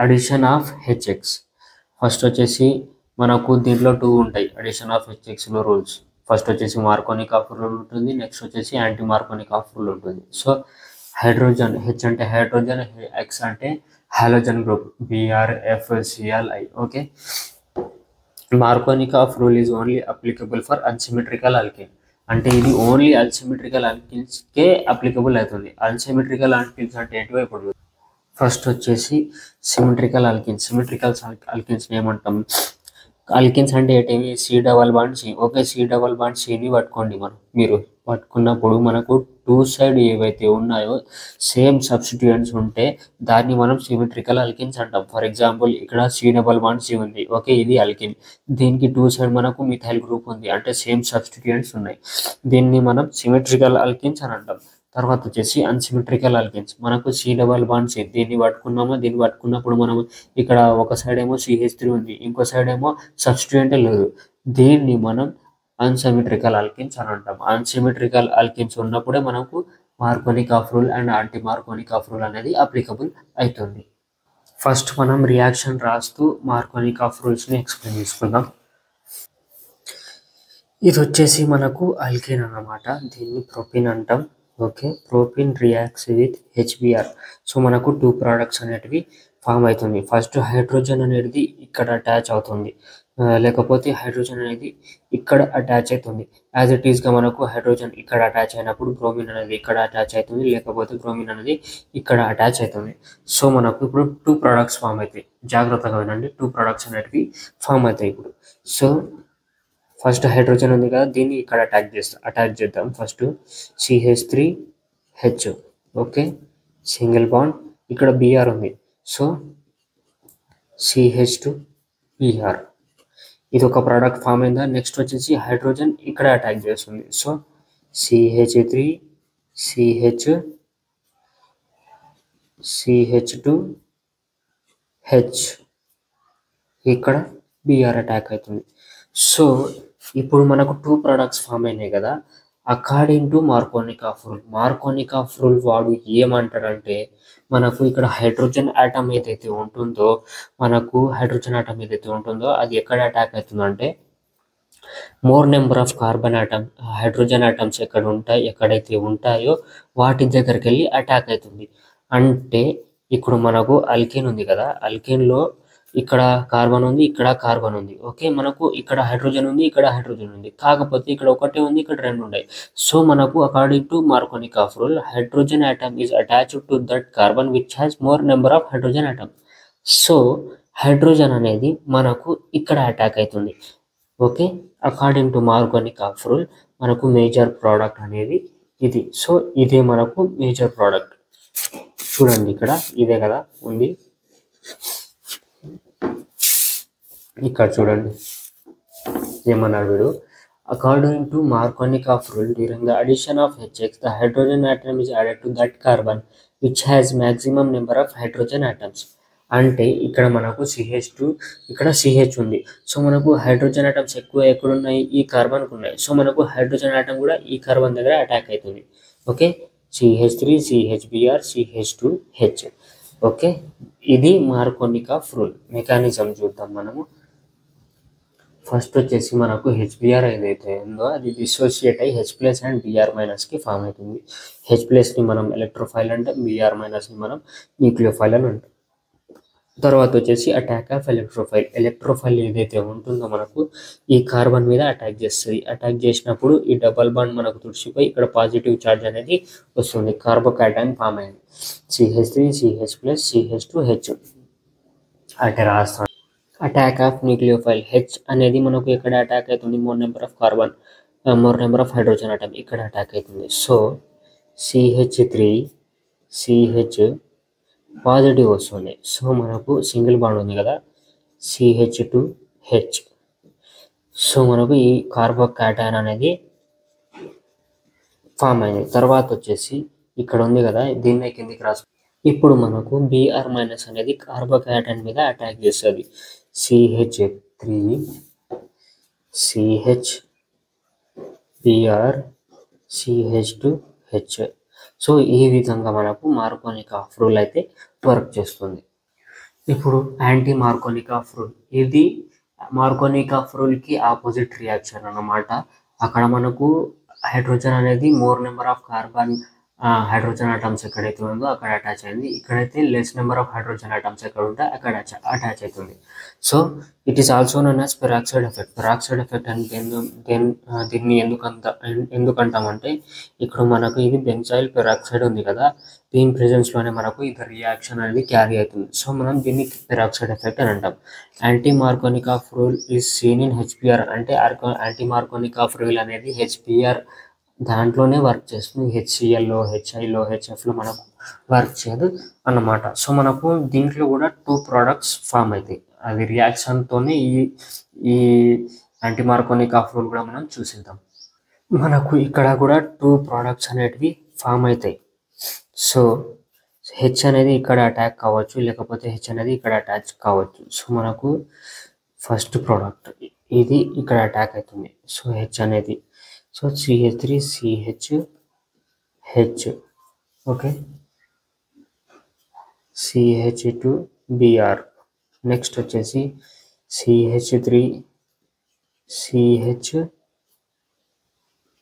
Addition of HX. First వచ్చేసి మనకు దీంట్లో 2 ఉంటాయి అడిషన్ ఆఫ్ హెచ్ఎక్స్లో రూల్స్. ఫస్ట్ వచ్చేసి మార్కోనిక్ ఆఫ్ రూల్ ఉంటుంది, నెక్స్ట్ వచ్చేసి యాంటీ మార్కోనిక్ ఆఫ్ రూల్ ఉంటుంది. సో హైడ్రోజన్, హెచ్ అంటే హైడ్రోజన్, ఎక్స్ అంటే halogen group, BrFClI. Okay, Markovnikov rule is only applicable for unsymmetrical alkene. అంటే ఇది ఓన్లీ అన్సిమెట్రికల్ ఆల్కిన్స్కే అప్లికబుల్ అవుతుంది. అన్సిమెట్రికల్ ఆల్కిన్స్ అంటే ఏంటివో ఇప్పుడు ఫస్ట్ వచ్చేసి సిమెట్రికల్ ఆల్కిన్స్. సిమెట్రికల్ ఆల్కిన్స్ని ఏమంటాం? ఆల్కిన్స్ అంటే ఏంటివి? C double bond C. Okay, C double bond Cని పట్టుకోండి. మీరు పట్టుకున్నప్పుడు మనకు 2 సైడ్ ఏవైతే ఉన్నాయో సేమ్ సబ్స్టిట్యూయెంట్స్ ఉంటే దాన్ని మనం సిమెట్రికల్ ఆల్కిన్స్ అంటాం. ఫర్ ఎగ్జాంపుల్ ఇక్కడ C డబల్ బాండ్ C ఉంది. ఓకే, ఇది ఆల్కిన్. దీనికి 2 సైడ్ మనకు మిథైల్ గ్రూప్ ఉంది, అంటే సేమ్ సబ్స్టిట్యూయెంట్స్ ఉన్నాయి. దీన్ని మనం సిమెట్రికల్ ఆల్కిన్స్ అని అంటాం. తర్వాత వచ్చేసి అన్సిమెట్రికల్ ఆల్కిన్స్. మనకు C డబల్ బాండ్ C, దీన్ని పట్టుకున్నామో దీన్ని పట్టుకున్నప్పుడు మనం ఇక్కడ ఒక సైడ్ ఏమో CH3 ఉంది, ఇంకో సైడ్ ఏమో సబ్స్టిట్యూయెంట్ లేదు. దీన్ని మనం అన్సిమెట్రికల్ ఆల్కిన్స్ అని అంటాం. అన్సిమెట్రికల్ ఆల్కిన్స్ ఉన్నప్పుడే మనకు Markovnikov rule and anti Markovnikov rule అనేది అప్లికబుల్ అవుతుంది. ఫస్ట్ మనం రియాక్షన్ రాస్తూ మార్కోనిక్ ఆఫ్ రూల్స్ని ఎక్స్ప్లెయిన్ చేసుకుందాం. ఇది వచ్చేసి మనకు ఆల్కేన్ అన్నమాట, దీన్ని ప్రొపిన్ అంటాం. Okay, propyne reacts with HBr. So మనకు 2 ప్రోడక్ట్స్ అనేటివి ఫామ్ అవుతుంది. ఫస్ట్ హైడ్రోజన్ అనేది ఇక్కడ అటాచ్ అవుతుంది, లేకపోతే హైడ్రోజన్ అనేది ఇక్కడ అటాచ్ అవుతుంది. యాజ్ ఇట్ ఈస్గా మనకు హైడ్రోజన్ ఇక్కడ అటాచ్ అయినప్పుడు బ్రోమిన్ అనేది ఇక్కడ అటాచ్ అవుతుంది, లేకపోతే బ్రోమిన్ అనేది ఇక్కడ అటాచ్ అవుతుంది. సో మనకు ఇప్పుడు 2 ప్రోడక్ట్స్ ఫామ్ అవుతాయి. జాగ్రత్తగా వినండి, 2 ప్రోడక్ట్స్ అనేటివి ఫామ్ అవుతాయి ఇప్పుడు. సో ఫస్ట్ హైడ్రోజన్ ఉంది కదా, దీన్ని ఇక్కడ అటాచ్ చేద్దాం. First CH3H. Okay, single bond, ఇక్కడ Br ఉంది. సో CH2Br, ఇది ఒక ప్రోడక్ట్ ఫామ్ అయిందా. నెక్స్ట్ వచ్చేసి హైడ్రోజన్ ఇక్కడ అటాక్ చేస్తుంది. సో CH3CH CH2H, ఇక్కడ Br అటాక్ అవుతుంది. సో ఇప్పుడు మనకు 2 ప్రోడక్ట్స్ ఫామ్ అయినాయి కదా. According to Markovnikov rule, Markovnikov rule వాడు ఏమంటాడంటే మనకు ఇక్కడ హైడ్రోజన్ ఆటమ్ ఏదైతే ఉంటుందో అది ఎక్కడ అటాక్ అవుతుందంటే more number of carbon atom, hydrogen atoms ఎక్కడైతే ఉంటాయో వాటి దగ్గరికి వెళ్ళి అటాక్ అవుతుంది. అంటే ఇప్పుడు మనకు అల్కేన్ ఉంది కదా, అల్కేన్లో ఇక్కడ కార్బన్ ఉంది, ఇక్కడ కార్బన్ ఉంది. ఓకే, మనకు ఇక్కడ హైడ్రోజన్ ఉంది, ఇక్కడ హైడ్రోజన్ ఉంది. కాకపోతే ఇక్కడ ఒకటే ఉంది, ఇక్కడ 2 ఉన్నాయి. సో మనకు according to Markovnikov rule hydrogen atom is attached to that carbon which has more number of hydrogen atom. So hydrogen అనేది మనకు ఇక్కడ అటాక్ అవుతుంది. Okay, according to Markovnikov rule మనకు మేజర్ ప్రోడక్ట్ అనేది ఇది. So ఇదే మనకు major product. చూడండి ఇక్కడ ఇదే కదా ఉంది, ఇక్కడ చూడండి ఏమన్నాడు వీడు. According to Markovnikov rule during the addition of HX the hydrogen atom is added to that carbon which has maximum number of hydrogen atoms. అంటే ఇక్కడ మనకు CH2, ఇక్కడ CH ఉంది. సో మనకు హైడ్రోజన్ ఆటమ్స్ ఎక్కువ ఎక్కడున్నాయి? ఈ కార్బన్కు ఉన్నాయి. సో మనకు హైడ్రోజన్ ఆటమ్ కూడా ఈ కార్బన్ దగ్గర అటాక్ అవుతుంది. Okay, CH3 CHBr CH2H. Okay, ఇది మార్కోనిక్ ఆఫ్ రూల్ మెకానిజం చూద్దాం మనము. ఫస్ట్ వచ్చేసి మనకు HBr ఏదైతే ఉందో అది డిసోసియేట్ అయ్యి H+ అండ్ Br- ఫామ్ అవుతుంది. H+ని మనం ఎలక్ట్రోఫైల్ అంటాం, Br- మనం న్యూక్లియోఫైల్ అని అంటాం. తర్వాత వచ్చేసి అటాక్ ఆఫ్ ఎలక్ట్రోఫైల్ ఏదైతే ఉంటుందో మనకు ఈ కార్బన్ మీద అటాక్ చేస్తుంది. అటాక్ చేసినప్పుడు ఈ డబల్ బాండ్ మనకు తుడిచిపోయి ఇక్కడ పాజిటివ్ ఛార్జ్ అనేది వస్తుంది, కార్బోకాటైన్ ఫామ్ అయింది. CH3 CH+ CH2H అంటే రాస్తాం. అటాక్ ఆఫ్ న్యూక్లియోఫైల్, H అనేది మనకు ఎక్కడ అటాక్ అవుతుంది? More number of hydrogen atom ఇక్కడ అటాక్ అవుతుంది. సో CH3CH పాజిటివ్ వస్తుంది. సో మనకు సింగిల్ బాండ్ ఉంది కదా, CH2H. సో మనకు ఈ కార్బోకాటైన్ అనేది ఫామ్ అయింది. తర్వాత వచ్చేసి ఇక్కడ ఉంది కదా, దీన్ని కిందికి రాసు. ఇప్పుడు మనకు Br- అనేది కార్బోకాటైన్ మీద అటాక్ చేస్తుంది. CH3 CH Br CH2H. So ఈ విధంగా మనకు మార్కోనిక్ ఆఫ్ రూల్ అయితే వర్క్ చేస్తుంది. ఇప్పుడు యాంటీ మార్కోనిక్ ఆఫ్ రూల్ ఇది మార్కోనిక్ ఆఫ్ రూల్కి ఆపోజిట్ రియాక్షన్ అన్నమాట. అక్కడ మనకు హైడ్రోజన్ అనేది more number of carbon hydrogen atoms ఎక్కడైతే ఉందో అక్కడ అటాచ్ అయింది. ఇక్కడైతే less number of hydrogen atoms ఎక్కడ ఉంటే అక్కడ అటాచ్ అవుతుంది. So it is also known as peroxide effect. Peroxide effect అని దీన్ని ఎందుకంటామంటే ఇక్కడ మనకు ఇది బెంజైల్ పెరాక్సైడ్ ఉంది కదా, దీని ప్రెజెన్స్లోనే మనకు ఇది రియాక్షన్ అనేది క్యారీ అవుతుంది. సో మనం దీన్ని పెరాక్సైడ్ ఎఫెక్ట్ అని అంటాం. Anti Markovnikov rule is seen in HBr. అంటే యాంటీ మార్కోనిక్ ఆఫ్ రూల్ అనేది హెచ్పిఆర్ దాంట్లోనే వర్క్ చేస్తుంది. హెచ్సిఎల్లో, హెచ్ఐలో, హెచ్ఎఫ్లో మనకు వర్క్ చేయదు అన్నమాట. సో మనకు దీంట్లో కూడా 2 ప్రోడక్ట్స్ ఫామ్ అవుతాయి. అది రియాక్షన్తోనే ఈ యాంటీ మార్కోనిక్ ఆఫ్ రూల్ కూడా మనం చూసిద్దాం. మనకు ఇక్కడ కూడా 2 ప్రోడక్ట్స్ అనేటివి ఫామ్ అవుతాయి. సో హెచ్ అనేది ఇక్కడ అటాక్ కావచ్చు, లేకపోతే హెచ్ అనేది ఇక్కడ అటాచ్ కావచ్చు. సో మనకు ఫస్ట్ ప్రోడక్ట్ ఇది ఇక్కడ అటాక్ అవుతుంది. సో హెచ్ అనేది, so CH3 CH H, okay, CH2 Br, next వచ్చేసి CH3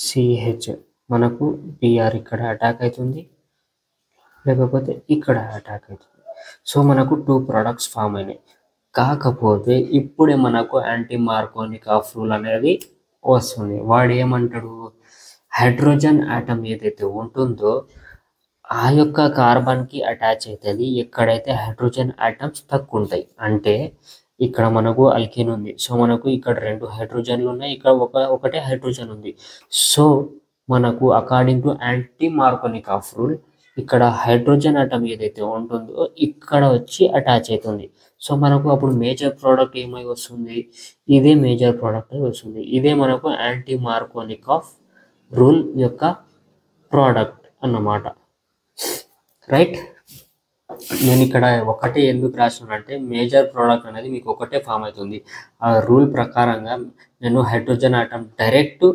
CH మనకు Br ఇక్కడ అటాక్ అవుతుంది, లేకపోతే ఇక్కడ అటాక్ అవుతుంది. సో మనకు 2 ప్రోడక్ట్స్ ఫామ్ అయినాయి. కాకపోతే ఇప్పుడే మనకు యాంటీ మార్కోనిక్ ఆఫ్ రూల్ అనేది వస్తుంది. వాడు ఏమంటాడు, హైడ్రోజన్ ఆటమ్ ఏదైతే ఉంటుందో ఆ యొక్క కార్బన్కి అటాచ్ అవుతుంది ఎక్కడైతే హైడ్రోజన్ ఆటమ్స్ తక్కువ ఉంటాయి. అంటే ఇక్కడ మనకు అల్కేన్ ఉంది. సో మనకు ఇక్కడ 2 హైడ్రోజన్లు ఉన్నాయి, ఇక్కడ ఒకటే హైడ్రోజన్ ఉంది. సో మనకు according to anti Markovnikov rule ఇక్కడ హైడ్రోజన్ ఆటమ్ ఏదైతే ఉంటుందో ఇక్కడ వచ్చి అటాచ్ అవుతుంది. సో మనకు అప్పుడు మేజర్ ప్రోడక్ట్ ఏమై వస్తుంది, ఇదే మేజర్ ప్రోడక్ట్ అయి వస్తుంది. ఇదే మనకు యాంటీ మార్కోనిక్ ఆఫ్ రూల్ యొక్క ప్రోడక్ట్ అన్నమాట. రైట్, నేను ఇక్కడ ఒకటే ఎందుకు రాసినానంటే మేజర్ ప్రోడక్ట్ అనేది మీకు ఒకటే ఫామ్ అవుతుంది. ఆ రూల్ ప్రకారంగా నేను హైడ్రోజన్ ఆటమ్ డైరెక్ట్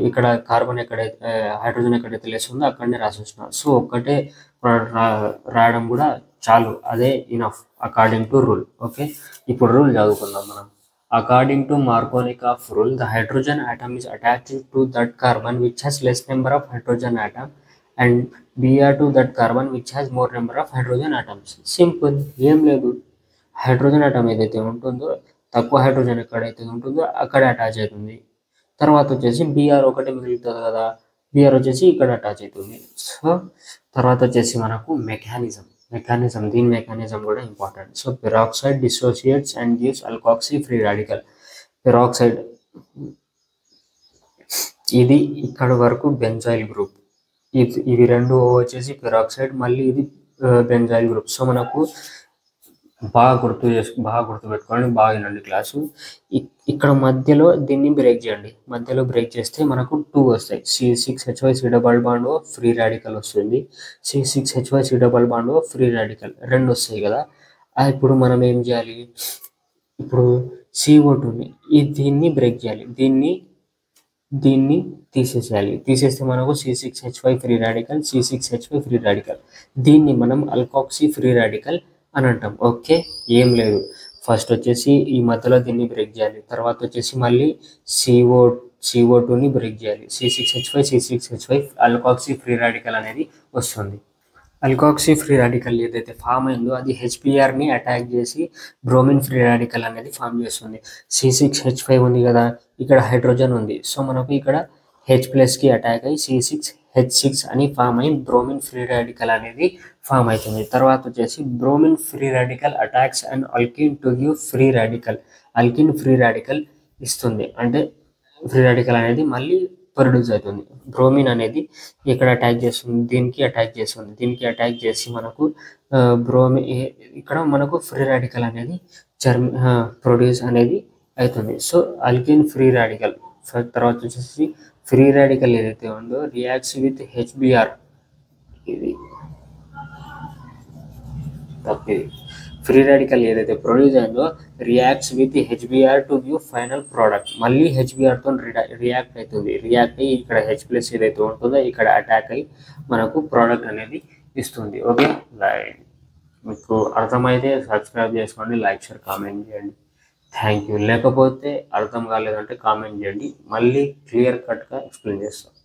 ఇక్కడ కార్బన్ ఎక్కడైతే హైడ్రోజన్ ఎక్కడైతే లెస్ ఉందో అక్కడనే రాసేసిన. సో ఒక్కటే రాయడం కూడా చాలు, అదే enough according to rule. Okay, ఇప్పుడు రూల్ చదువుకుందాం మనం. According to Markovnikov rule the hydrogen atom is attached to that carbon which has less number of hydrogen atom and Br to that carbon which has more number of hydrogen atoms. Simple, ఏం లేదు. Hydrogen atom ఏదైతే ఉంటుందో తక్కువ hydrogen ఎక్కడైతే ఉంటుందో అక్కడ attach అవుతుంది. తర్వాత వచ్చేసి Br ఒకటే మిగులుతుంది కదా, Br వచ్చేసి ఇక్కడ అటాచ్ అవుతుంది. సో తర్వాత వచ్చేసి మనకు మెకానిజం, దీని మెకానిజం కూడా important. So peroxide dissociates and gives alkoxy free radical. Peroxide ఇది ఇక్కడ వరకు బెంజైల్ గ్రూప్, ఇవి 2 వచ్చేసి పెరాక్సైడ్, మళ్ళీ ఇది బెంజైల్ గ్రూప్. సో మనకు బాగా గుర్తుపెట్టుకోండి, బాగా వినండి క్లాసు. ఇక్కడ మధ్యలో దీన్ని బ్రేక్ చేయండి. మధ్యలో బ్రేక్ చేస్తే మనకు 2 వస్తాయి. C6Hy double bond free radical వస్తుంది, C6Hy double bond free radical 2 వస్తాయి కదా. ఇప్పుడు మనం ఏం చేయాలి, ఇప్పుడు CO2ని దీన్ని బ్రేక్ చేయాలి, దీన్ని తీసేసేయాలి. తీసేస్తే మనకు C6Hy free radical, C6Hy free radical. దీన్ని మనం అల్కాక్సీ ఫ్రీ రాడికల్ అని అంటాం. ఓకే, ఏం లేదు. ఫస్ట్ వచ్చేసి ఈ మధ్యలో దీన్ని బ్రేక్ చేయాలి, తర్వాత వచ్చేసి మళ్ళీ CO2ని బ్రేక్ చేయాలి. C6Hy అల్కాక్సీ ఫ్రీ రాడికల్ అనేది వస్తుంది. అల్కాక్సీ ఫ్రీ రాడికల్ ఏదైతే ఫామ్ అయిందో అది హెచ్పిఆర్ని అటాక్ చేసి బ్రోమిన్ ఫ్రీ రాడికల్ అనేది ఫామ్ చేస్తుంది. C6H5 ఉంది కదా, ఇక్కడ హైడ్రోజన్ ఉంది. సో మనకు ఇక్కడ H+కి అటాక్ అయ్యి C6H6 అని ఫామ్ అయ్యి బ్రోమిన్ ఫ్రీ రాడికల్ అనేది ఫామ్ అవుతుంది. తర్వాత వచ్చేసి bromine free radical attacks and alkene to give free radical. Alkene free radical ఇస్తుంది, అంటే ఫ్రీ రాడికల్ అనేది మళ్ళీ ప్రొడ్యూస్ అవుతుంది. బ్రోమిన్ అనేది ఇక్కడ అటాక్ చేస్తుంది, దీనికి అటాక్ చేసి మనకు ఇక్కడ మనకు ఫ్రీ రాడికల్ అనేది ప్రొడ్యూస్ అనేది అవుతుంది. So alkene free radical. తర్వాత వచ్చేసి ఫ్రీ రాడికల్ ఏదైతే ఉందో రియాక్ట్స్ విత్ HBr. ఇది తప్పిది. ఫ్రీ రాడికల్ ఏదైతే ప్రొడ్యూస్ అయిందో reacts with HBr to give final product. మళ్ళీ HBrతో రియాక్ట్ అవుతుంది. రియాక్ట్ అయ్యి ఇక్కడ H+ ఏదైతే ఉంటుందో ఇక్కడ అటాక్ అయ్యి మనకు ప్రోడక్ట్ అనేది ఇస్తుంది. ఓకే, మీకు అర్థమైతే సబ్స్క్రైబ్ చేసుకోండి, లైక్ షేర్ కామెంట్ చేయండి. Thank you. లేకపోతే అర్థం కాలేదంటే కామెంట్ చేయండి, మళ్ళీ క్లియర్ కట్గా ఎక్స్ప్లెయిన్ చేస్తాను.